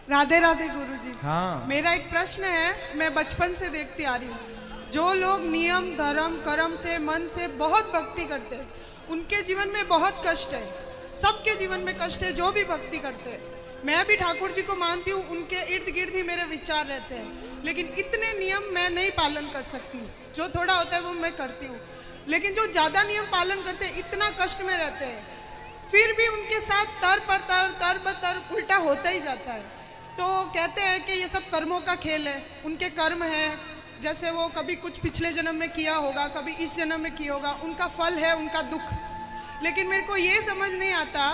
राधे राधे गुरुजी। हाँ। मेरा एक प्रश्न है, मैं बचपन से देखती आ रही हूँ, जो लोग नियम धर्म कर्म से मन से बहुत भक्ति करते हैं उनके जीवन में बहुत कष्ट है। सबके जीवन में कष्ट है जो भी भक्ति करते हैं। मैं भी ठाकुर जी को मानती हूँ, उनके इर्द गिर्द ही मेरे विचार रहते हैं, लेकिन इतने नियम मैं नहीं पालन कर सकती। जो थोड़ा होता है वो मैं करती हूँ, लेकिन जो ज़्यादा नियम पालन करते हैं इतना कष्ट में रहते हैं, फिर भी उनके साथ तर पर तर ब तर उल्टा होता ही जाता है। तो कहते हैं कि ये सब कर्मों का खेल है, उनके कर्म है, जैसे वो कभी कुछ पिछले जन्म में किया होगा, कभी इस जन्म में किया होगा, उनका फल है उनका दुख। लेकिन मेरे को ये समझ नहीं आता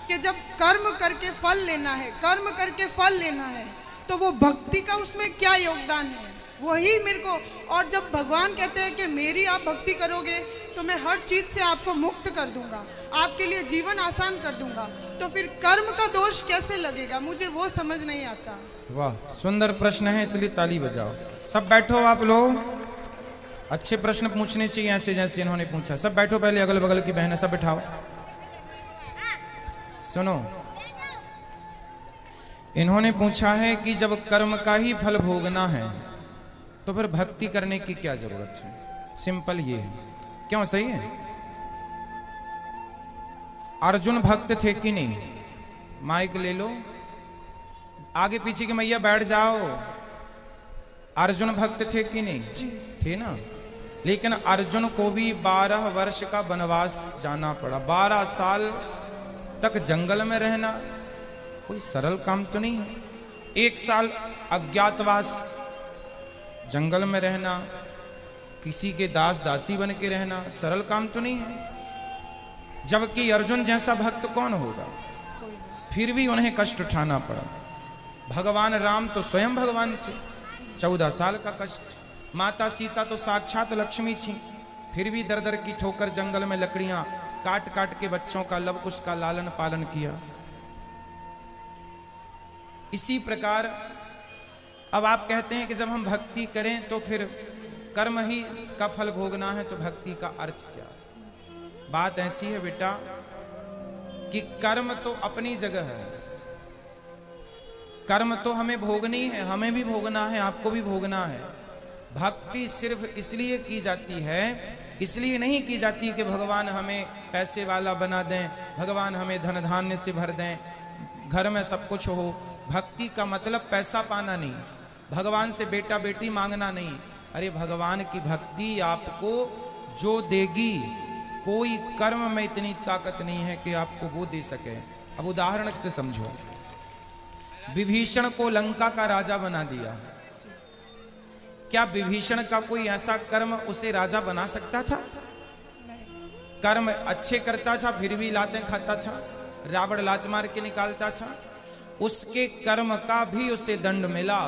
कि जब कर्म करके फल लेना है, कर्म करके फल लेना है, तो वो भक्ति का उसमें क्या योगदान है, वही मेरे को। और जब भगवान कहते हैं कि मेरी आप भक्ति करोगे तो मैं हर चीज़ से आपको मुक्त कर दूंगा, आपके लिए जीवन आसान कर दूंगा, तो फिर कर्म का दोष कैसे लगेगा, मुझे वो समझ नहीं आता। वाह, सुंदर प्रश्न है, इसलिए ताली बजाओ। सब बैठो आप लोग। अच्छे प्रश्न पूछने चाहिए ऐसे जैसे इन्होंने पूछा। सब बैठो, पहले अगल बगल की बहनें सब बैठाओ। सुनो, इन्होंने पूछा है कि जब कर्म का ही फल भोगना है तो फिर भक्ति करने की क्या जरूरत है। सिंपल ये है, क्यों? सही है। अर्जुन भक्त थे कि नहीं? माइक ले लो, आगे पीछे की मैया बैठ जाओ। अर्जुन भक्त थे कि नहीं? थे ना। लेकिन अर्जुन को भी 12 वर्ष का वनवास जाना पड़ा। 12 साल तक जंगल में रहना कोई सरल काम तो नहीं है। 1 साल अज्ञातवास जंगल में रहना, किसी के दास दासी बन के रहना सरल काम तो नहीं है। जबकि अर्जुन जैसा भक्त कौन होगा? फिर भी उन्हें कष्ट उठाना पड़ा। भगवान राम तो स्वयं भगवान थे, 14 साल का कष्ट। माता सीता तो साक्षात लक्ष्मी थी, फिर भी दर दर की ठोकर जंगल में लकड़ियां काट काट के बच्चों का लव कुश का लालन पालन किया। इसी प्रकार अब आप कहते हैं कि जब हम भक्ति करें तो फिर कर्म ही का फल भोगना है, तो भक्ति का अर्थ क्या? बात ऐसी है बेटा कि कर्म तो अपनी जगह है, कर्म तो हमें भोगनी है, हमें भी भोगना है, आपको भी भोगना है। भक्ति सिर्फ इसलिए की जाती है, इसलिए नहीं की जाती कि भगवान हमें पैसे वाला बना दें, भगवान हमें धन धान्य से भर दें, घर में सब कुछ हो। भक्ति का मतलब पैसा पाना नहीं, भगवान से बेटा बेटी मांगना नहीं। अरे भगवान की भक्ति आपको जो देगी, कोई कर्म में इतनी ताकत नहीं है कि आपको वो दे सके। अब उदाहरण से समझो, विभीषण को लंका का राजा बना दिया, क्या विभीषण का कोई ऐसा कर्म उसे राजा बना सकता था? कर्म अच्छे करता था फिर भी लातें खाता था, रावण लात मार के निकालता था, उसके कर्म का भी उसे दंड मिला।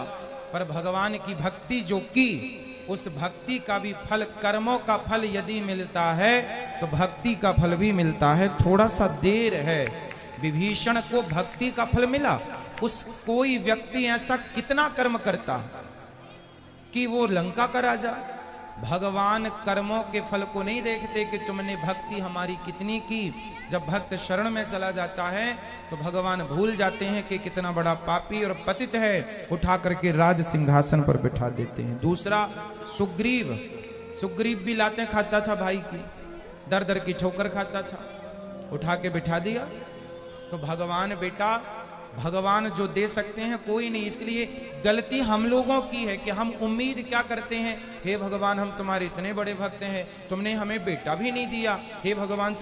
पर भगवान की भक्ति जो की, उस भक्ति का भी फल, कर्मों का फल यदि मिलता है तो भक्ति का फल भी मिलता है। थोड़ा सा देर है, विभीषण को भक्ति का फल मिला। उस कोई व्यक्ति ऐसा कितना कर्म करता कि वो लंका का राजा। भगवान कर्मों के फल को नहीं देखते कि तुमने भक्ति हमारी कितनी की। जब भक्त शरण में चला जाता है तो भगवान भूल जाते हैं कि कितना बड़ा पापी और पतित है, उठा करके राज सिंहासन पर बिठा देते हैं। दूसरा सुग्रीव, सुग्रीव भी लातें खाता था भाई की, दर दर की ठोकर खाता था, उठा के बिठा दिया। तो भगवान बेटा, भगवान जो दे सकते हैं कोई नहीं। इसलिए गलती हम लोगों की है कि हम उम्मीद क्या करते हैं, हे भगवान हम तुम्हारे इतने बड़े भक्त हैं, तुमने हमें बेटा भी नहीं दिया। हे भगवान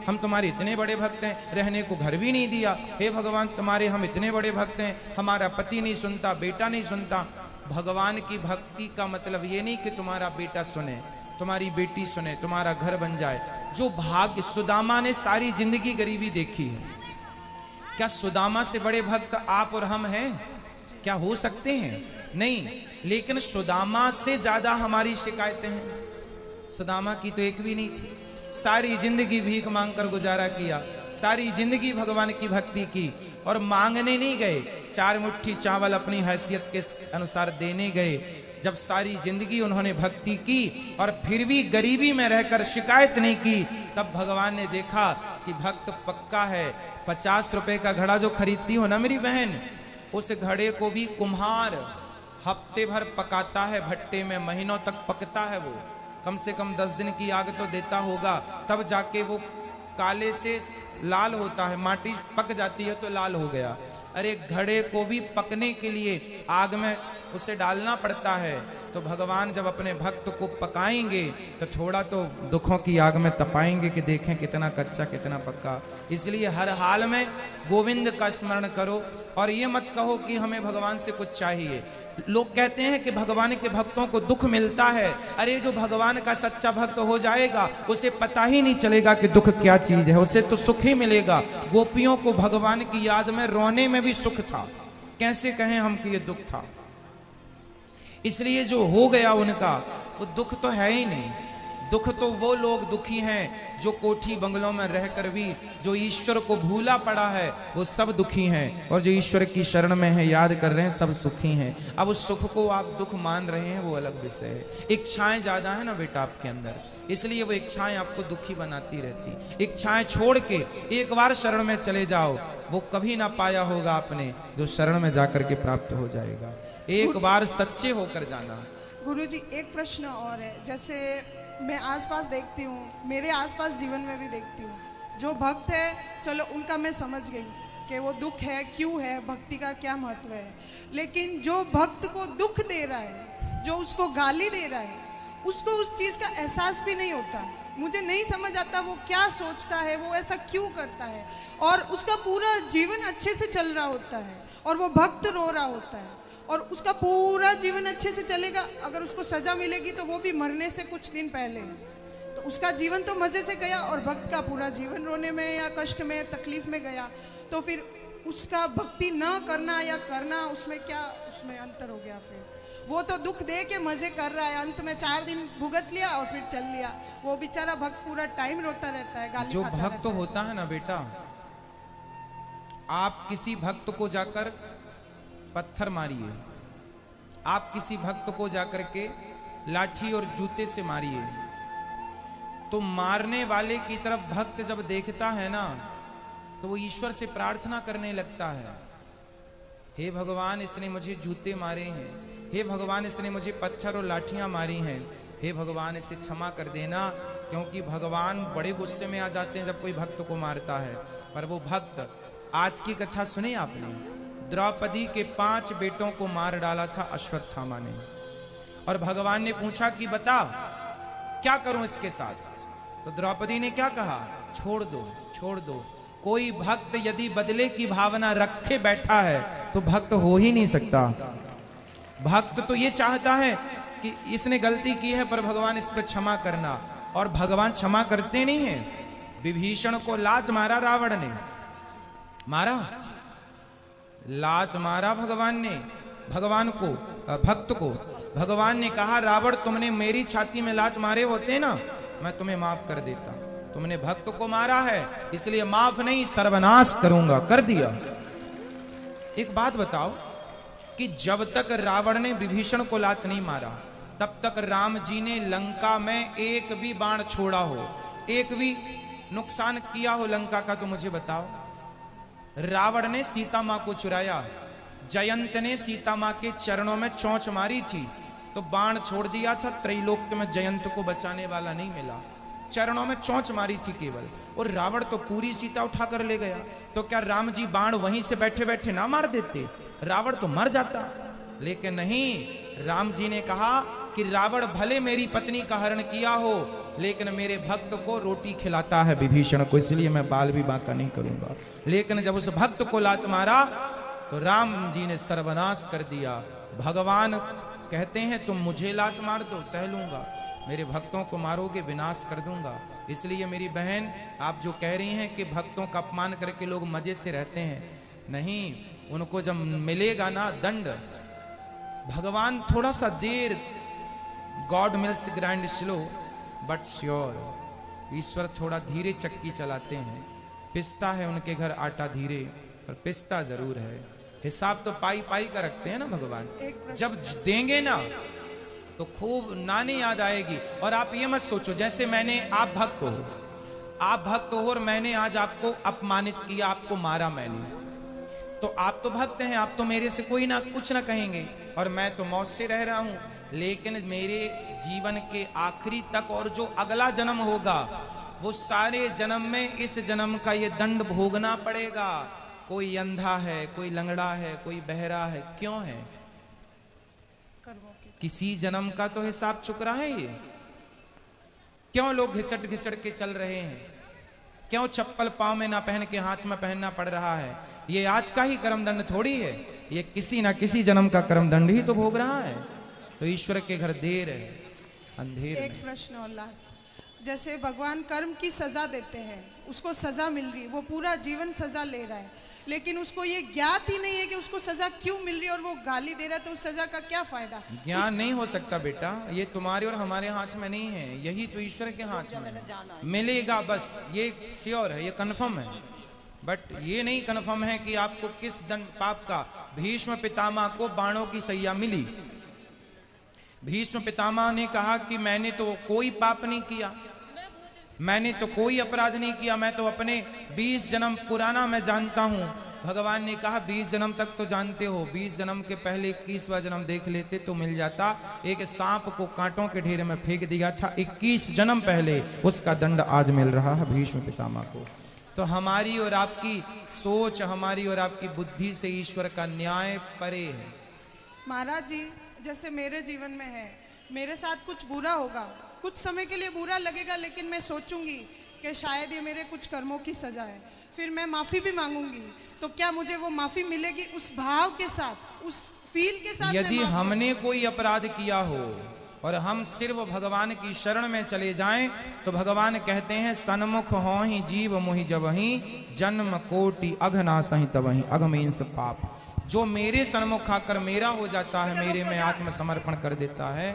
हम तुम्हारे इतने बड़े भक्त हैं, रहने को घर भी नहीं दिया। हे भगवान तुम्हारे हम इतने बड़े भक्त हैं, हमारा पति नहीं सुनता, बेटा नहीं सुनता। भगवान की भक्ति का मतलब ये नहीं कि तुम्हारा बेटा सुने, तुम्हारी बेटी सुने, तुम्हारा घर बन जाए। जो भाग्य, सुदामा ने सारी जिंदगी गरीबी देखी है, क्या सुदामा से बड़े भक्त आप और हम हैं? क्या हो सकते हैं? नहीं। लेकिन सुदामा से ज्यादा हमारी शिकायतें हैं। सुदामा की तो एक भी नहीं थी, सारी जिंदगी भीख मांगकर गुजारा किया, सारी जिंदगी भगवान की भक्ति की, और मांगने नहीं गए, 4 मुट्ठी चावल अपनी हैसियत के अनुसार देने गए। जब सारी जिंदगी उन्होंने भक्ति की और फिर भी गरीबी में रहकर शिकायत नहीं की, तब भगवान ने देखा कि भक्त पक्का है। 50 रुपए का घड़ा जो खरीदती हो ना मेरी बहन, उस घड़े को भी कुम्हार हफ्ते भर पकाता है भट्टे में, महीनों तक पकता है वो, कम से कम 10 दिन की आग तो देता होगा, तब जाके वो काले से लाल होता है, माटी पक जाती है तो लाल हो गया। अरे घड़े को भी पकने के लिए आग में उसे डालना पड़ता है। तो भगवान जब अपने भक्त को पकाएंगे तो थोड़ा तो दुखों की आग में तपाएंगे कि देखें कितना कच्चा कितना पक्का। इसलिए हर हाल में गोविंद का स्मरण करो और ये मत कहो कि हमें भगवान से कुछ चाहिए। लोग कहते हैं कि भगवान के भक्तों को दुख मिलता है। अरे जो भगवान का सच्चा भक्त हो जाएगा उसे पता ही नहीं चलेगा कि दुख क्या चीज है, उसे तो सुख ही मिलेगा। गोपियों को भगवान की याद में रोने में भी सुख था, कैसे कहें हम कि ये दुख था। इसलिए जो हो गया उनका वो दुख तो है ही नहीं। दुख तो वो लोग दुखी हैं जो कोठी बंगलों में रहकर भी जो ईश्वर को भूला पड़ा है वो सब दुखी हैं, और जो ईश्वर की शरण में है याद कर रहे हैं सब सुखी हैं। अब उस सुख को आप दुख मान रहे हैं वो अलग विषय है। इच्छाएं ज्यादा है ना बेटा आपके अंदर, इसलिए वो इच्छाएं आपको दुखी बनाती रहती। इच्छाएं छोड़ के एक बार शरण में चले जाओ, वो कभी ना पाया होगा आपने जो शरण में जाकर के प्राप्त हो जाएगा। एक बार सच्चे होकर जाना। गुरुजी एक प्रश्न और है, जैसे मैं आसपास देखती हूँ, मेरे आसपास जीवन में भी देखती हूँ, जो भक्त है चलो उनका मैं समझ गई कि वो दुख है क्यों है, भक्ति का क्या महत्व है, लेकिन जो भक्त को दुख दे रहा है, जो उसको गाली दे रहा है, उसको उस चीज का एहसास भी नहीं होता। मुझे नहीं समझ आता वो क्या सोचता है, वो ऐसा क्यों करता है, और उसका पूरा जीवन अच्छे से चल रहा होता है और वो भक्त रो रहा होता है और उसका पूरा जीवन अच्छे से चलेगा। अगर उसको सजा मिलेगी तो वो भी मरने से कुछ दिन पहले, तो उसका जीवन तो मजे से गया और भक्त का पूरा जीवन रोने में या कष्ट में तकलीफ में गया। तो फिर उसका भक्ति न करना या करना, उसमें क्या उसमें अंतर हो गया। फिर वो तो दुख दे के मजे कर रहा है, अंत में 4 दिन भुगत लिया और फिर चल लिया। वो बेचारा भक्त पूरा टाइम रोता रहता है, गाली जो खाता भक्त होता है ना बेटा, आप किसी भक्त को जाकर पत्थर मारिए, आप किसी भक्त को जाकर के लाठी और जूते से मारिए, तो मारने वाले की तरफ भक्त जब देखता है ना तो वो ईश्वर से प्रार्थना करने लगता है, हे भगवान इसने मुझे जूते मारे हैं, हे भगवान इसने मुझे पत्थर और लाठियां मारी हैं, हे भगवान इसे क्षमा कर देना। क्योंकि भगवान बड़े गुस्से में आ जाते हैं जब कोई भक्त को मारता है। पर वो भक्त, आज की कथा सुनी आपने, द्रौपदी के 5 बेटों को मार डाला था अश्वत्थामा ने, और भगवान ने पूछा कि बता क्या करूं इसके साथ। तो द्रौपदी ने क्या कहा, छोड़ दो छोड़ दो। कोई भक्त यदि बदले की भावना रखे बैठा है तो भक्त हो ही नहीं सकता। भक्त तो ये चाहता है कि इसने गलती की है पर भगवान इस पर क्षमा करना, और भगवान क्षमा करते नहीं है। विभीषण को लात मारा रावण ने, मारा लात मारा भगवान ने, भगवान को भक्त को भगवान ने कहा रावण तुमने मेरी छाती में लात मारे होते ना मैं तुम्हें माफ कर देता, तुमने भक्त को मारा है इसलिए माफ नहीं सर्वनाश करूंगा, कर दिया। एक बात बताओ कि जब तक रावण ने विभीषण को लात नहीं मारा तब तक राम जी ने लंका में एक भी बाण छोड़ा हो, एक भी नुकसान किया हो लंका का, तो मुझे बताओ। रावण ने सीता मां को चुराया, जयंत ने सीता मां के चरणों में चोंच मारी थी तो बाण छोड़ दिया था, त्रैलोक्य में जयंत को बचाने वाला नहीं मिला, चरणों में चोंच मारी थी केवल, और रावण तो पूरी सीता उठा कर ले गया। तो क्या राम जी बाण वहीं से बैठे बैठे ना मार देते, रावण तो मर जाता। लेकिन नहीं, राम जी ने कहा कि रावण भले मेरी पत्नी का हरण किया हो लेकिन मेरे भक्त को रोटी खिलाता है विभीषण को, इसलिए मैं बाल भी बांका नहीं करूंगा। लेकिन जब उस भक्त को लात मारा तो राम जी ने सर्वनाश कर दिया। भगवान कहते हैं तुम मुझे लात मार दो सह लूंगा, मेरे भक्तों को मारोगे विनाश कर दूंगा। इसलिए मेरी बहन आप जो कह रही हैं कि भक्तों का अपमान करके लोग मजे से रहते हैं, नहीं, उनको जब मिलेगा ना दंड, भगवान थोड़ा सा देर, God mills grind slow but sure, ईश्वर थोड़ा धीरे चक्की चलाते हैं, पिसता है उनके घर आटा धीरे पर पिसता जरूर है। हिसाब तो पाई पाई का रखते हैं ना भगवान, जब देंगे ना तो खूब नानी याद आएगी। और आप ये मत सोचो जैसे मैंने, आप भक्त हो और मैंने आज आपको अपमानित किया, आपको मारा मैंने, तो आप तो भक्त हैं, आप तो मेरे से कोई ना कुछ ना कहेंगे, और मैं तो मौत से रह रहा हूं, लेकिन मेरे जीवन के आखिरी तक और जो अगला जन्म होगा वो सारे जन्म में इस जन्म का ये दंड भोगना पड़ेगा। कोई अंधा है, कोई लंगड़ा है, कोई बहरा है, क्यों है? कर्मों के। किसी जन्म का तो हिसाब चुक रहा है ये। क्यों लोग घिसट घिसट के चल रहे हैं? क्यों चप्पल पांव में ना पहन के हाथ में पहनना पड़ रहा है? ये आज का ही कर्म दंड थोड़ी है, ये किसी ना किसी जन्म का कर्म दंड ही तो भोग रहा है। तो ईश्वर के घर देर है, अंधेर एक में। प्रश्न और लास्ट, जैसे भगवान कर्म की सजा देते हैं, उसको सजा मिल रही है, वो पूरा जीवन सजा ले रहा है, लेकिन उसको ये ज्ञात ही नहीं है कि उसको सजा क्यों मिल रही है और वो गाली दे रहा है, तो उस सजा का क्या फायदा? ज्ञान नहीं हो सकता बेटा, ये तुम्हारे और हमारे हाथ में नहीं है, यही तो ईश्वर के हाथ में है। मिलेगा बस, ये श्योर है, ये कन्फर्म है, बट ये नहीं कन्फर्म है कि आपको किस दंड पाप का। भीष्म पितामह को बाणों की सैया मिली। भीष्म पितामह ने कहा कि मैंने तो कोई पाप नहीं किया, मैंने तो कोई अपराध नहीं किया, मैं तो अपने 20 जन्म पुराना मैं जानता हूं। भगवान ने कहा 20 जन्म तक तो जानते हो, 20 जन्म के पहले 21वां जन्म देख लेते तो मिल जाता। एक सांप को कांटों के ढेर में फेंक दिया था 21 जन्म पहले, उसका दंड आज मिल रहा है भीष्म पितामह को। तो हमारी और आपकी सोच, हमारी और आपकी बुद्धि से ईश्वर का न्याय परे है। महाराज जी, जैसे मेरे जीवन में है, मेरे साथ कुछ बुरा होगा, कुछ समय के लिए बुरा लगेगा, लेकिन मैं सोचूंगी कि शायद ये मेरे कुछ कर्मों की सजा है, फिर मैं माफी भी मांगूंगी, तो क्या मुझे वो माफी मिलेगी उस भाव के साथ, उस फील के साथ? यदि हमने कोई अपराध किया हो और हम सिर्फ भगवान की शरण में चले जाएं, तो भगवान कहते हैं सन्मुख हो ही जीव मोहि जबहि, जन्म कोटि अघना सहि तबहि, अघमेंस पाप। जो मेरे सन्मुख आकर मेरा हो जाता है, मेरे में आत्मसमर्पण कर देता है,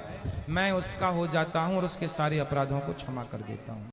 मैं उसका हो जाता हूं और उसके सारे अपराधों को क्षमा कर देता हूं।